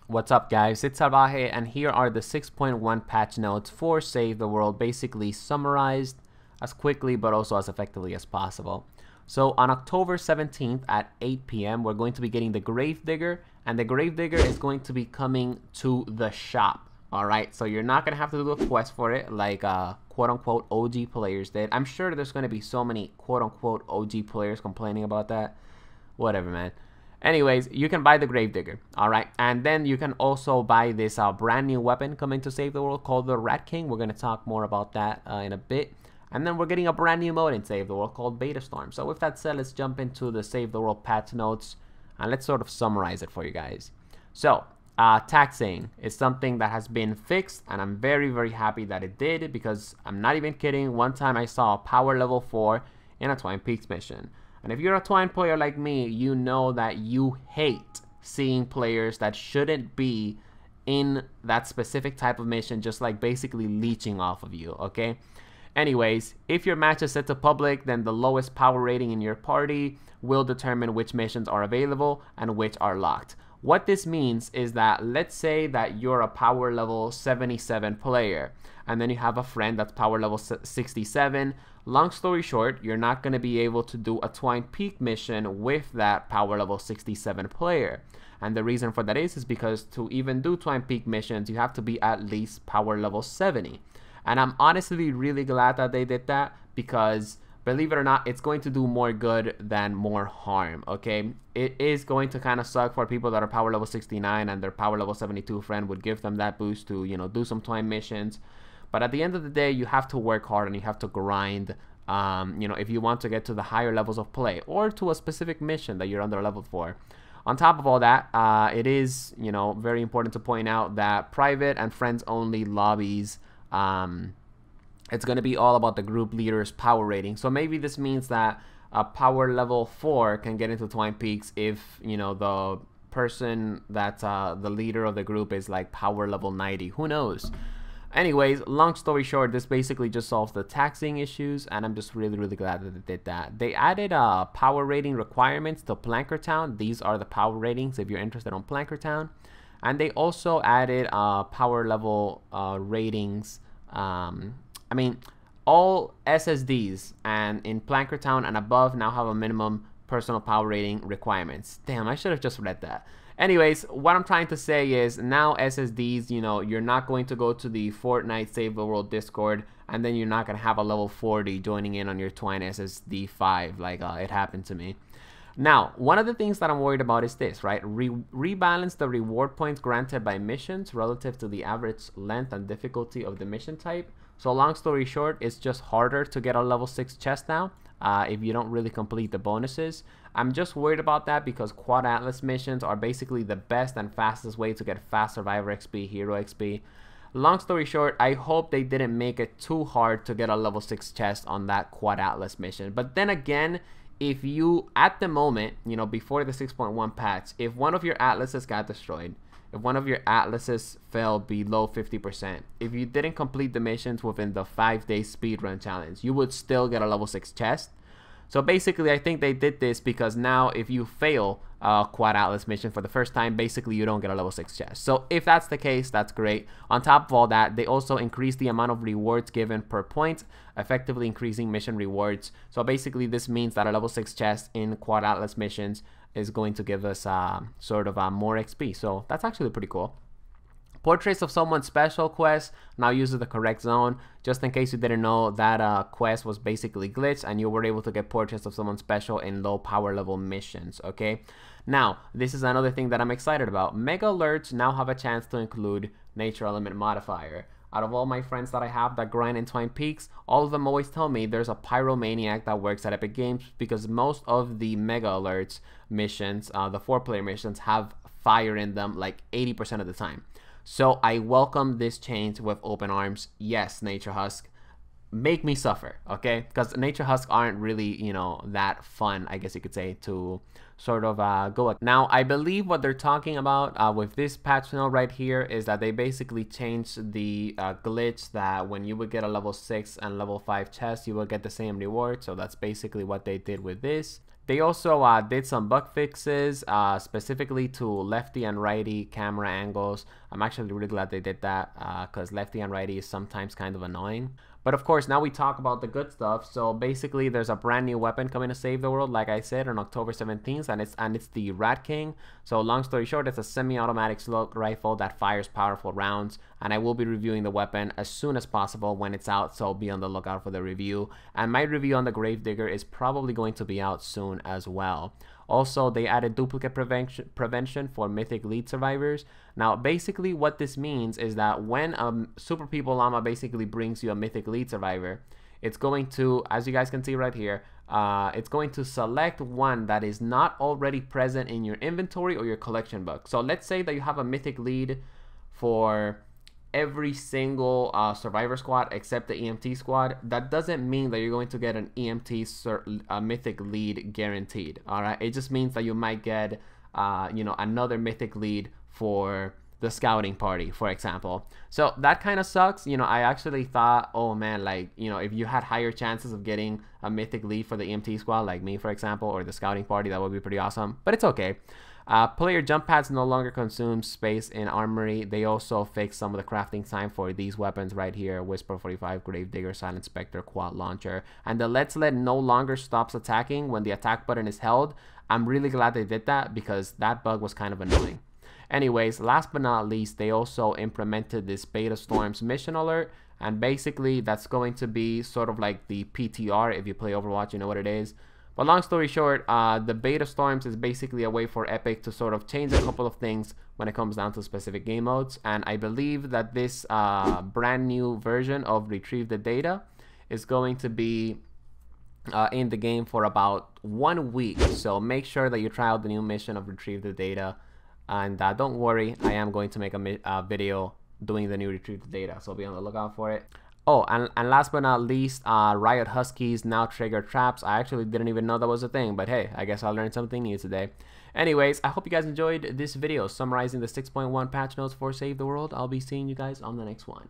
What's up guys, it's Salvaje and here are the 6.1 patch notes for Save the World, basically summarized as quickly but also as effectively as possible. So on October 17th at 8 p.m. we're going to be getting the Gravedigger, and the Gravedigger is going to be coming to the shop. Alright, so you're not going to have to do a quest for it like quote-unquote OG players did. I'm sure there's going to be so many quote-unquote OG players complaining about that. Whatever, man. Anyways, you can buy the Gravedigger, alright? And then you can also buy this brand new weapon coming to Save the World called the Rat King. We're going to talk more about that in a bit. And then we're getting a brand new mode in Save the World called Beta Storm. So with that said, let's jump into the Save the World patch notes and let's sort of summarize it for you guys. So, taxing is something that has been fixed, and I'm very, very happy that it did, because I'm not even kidding. One time I saw a power level 4 in a Twine Peaks mission. And if you're a Twine player like me, you know that you hate seeing players that shouldn't be in that specific type of mission just like basically leeching off of you, okay? Anyways, if your match is set to public, then the lowest power rating in your party will determine which missions are available and which are locked. What this means is that, let's say that you're a power level 77 player, and then you have a friend that's power level 67. Long story short, you're not going to be able to do a Twine Peak mission with that power level 67 player. And the reason for that is because to even do Twine Peak missions, you have to be at least power level 70. And I'm honestly really glad that they did that, because believe it or not, it's going to do more good than more harm, okay? It is going to kind of suck for people that are power level 69 and their power level 72 friend would give them that boost to, you know, do some Twine missions. But at the end of the day, you have to work hard and you have to grind, you know, if you want to get to the higher levels of play or to a specific mission that you're under level for. On top of all that, it is, you know, very important to point out that private and friends only lobbies, it's going to be all about the group leader's power rating. So maybe this means that a power level 4 can get into Twine Peaks if, you know, the person that's the leader of the group is like power level 90. Who knows? Anyways, long story short, this basically just solves the taxing issues, and I'm just really, really glad that they did that. They added power rating requirements to Plankertown. These are the power ratings if you're interested on Plankertown. And they also added power level ratings. I mean, all SSDs and in Plankertown and above now have a minimum personal power rating requirements. Damn, I should have just read that. Anyways, what I'm trying to say is now SSDs, you know, you're not going to go to the Fortnite Save the World Discord and then you're not going to have a level 40 joining in on your Twine SSD 5 like it happened to me. Now, one of the things that I'm worried about is this, right? Rebalance the reward points granted by missions relative to the average length and difficulty of the mission type. So long story short, it's just harder to get a level 6 chest now if you don't really complete the bonuses. I'm just worried about that because Quad Atlas missions are basically the best and fastest way to get fast Survivor XP, Hero XP. Long story short, I hope they didn't make it too hard to get a level 6 chest on that Quad Atlas mission. But then again, if you, at the moment, you know, before the 6.1 patch, if one of your atlases got destroyed, if one of your atlases fell below 50%, if you didn't complete the missions within the 5-day speedrun challenge, you would still get a level 6 chest. So basically, I think they did this because now if you fail a Quad Atlas mission for the first time, basically you don't get a level 6 chest. So if that's the case, that's great. On top of all that, they also increased the amount of rewards given per point, effectively increasing mission rewards. So basically this means that a level 6 chest in Quad Atlas missions is going to give us sort of more XP. So that's actually pretty cool. Portraits of Someone Special quest now uses the correct zone. Just in case you didn't know, that quest was basically glitched and you were able to get Portraits of Someone Special in low power level missions, okay? Now, this is another thing that I'm excited about. Mega Alerts now have a chance to include Nature Element Modifier. Out of all my friends that I have that grind in Twine Peaks, all of them always tell me there's a Pyromaniac that works at Epic Games because most of the Mega Alerts missions, the 4-player missions, have fire in them like 80% of the time. So I welcome this change with open arms. Yes, Nature Husk, make me suffer, okay? Because Nature Husk aren't really, you know, that fun, I guess you could say, to sort of go at. Now, I believe what they're talking about with this patch note right here is that they basically changed the glitch that when you would get a level 6 and level 5 chest, you will get the same reward. So that's basically what they did with this. They also did some bug fixes specifically to lefty and righty camera angles. I'm actually really glad they did that because lefty and righty is sometimes kind of annoying. But of course, now we talk about the good stuff. So basically, there's a brand new weapon coming to save the world, like I said, on October 17th, and it's the Rat King. So long story short, it's a semi-automatic slug rifle that fires powerful rounds, and I will be reviewing the weapon as soon as possible when it's out, so be on the lookout for the review. And my review on the Gravedigger is probably going to be out soon as well. Also, they added duplicate prevention for Mythic Lead survivors. Now, basically what this means is that when Super People Llama basically brings you a Mythic Lead survivor, it's going to, as you guys can see right here, it's going to select one that is not already present in your inventory or your collection book. So let's say that you have a Mythic Lead for every single survivor squad except the EMT squad. That doesn't mean that you're going to get an EMT mythic lead guaranteed. All right, it just means that you might get you know, another mythic lead for the scouting party, for example. So that kind of sucks. You know, I actually thought, oh man, like, you know, if you had higher chances of getting a mythic lead for the EMT squad, like me, for example, or the scouting party, that would be pretty awesome, but it's okay. Player jump pads no longer consume space in armory. They also fixed some of the crafting time for these weapons right here: Whisper 45, Gravedigger, Silent Spectre, Quad Launcher. And the Let's Let no longer stops attacking when the attack button is held. I'm really glad they did that because that bug was kind of annoying. Anyways, last but not least, they also implemented this Beta Storms mission alert. And basically, that's going to be sort of like the PTR. If you play Overwatch, you know what it is. But long story short, the Beta Storms is basically a way for Epic to sort of change a couple of things when it comes down to specific game modes. And I believe that this brand new version of Retrieve the Data is going to be in the game for about 1 week. So make sure that you try out the new mission of Retrieve the Data. And don't worry, I am going to make a video doing the new Retrieve the Data. So be on the lookout for it. Oh, and last but not least, Riot Huskies now trigger traps. I actually didn't even know that was a thing, but hey, I guess I learned something new today. Anyways, I hope you guys enjoyed this video summarizing the 6.1 patch notes for Save the World. I'll be seeing you guys on the next one.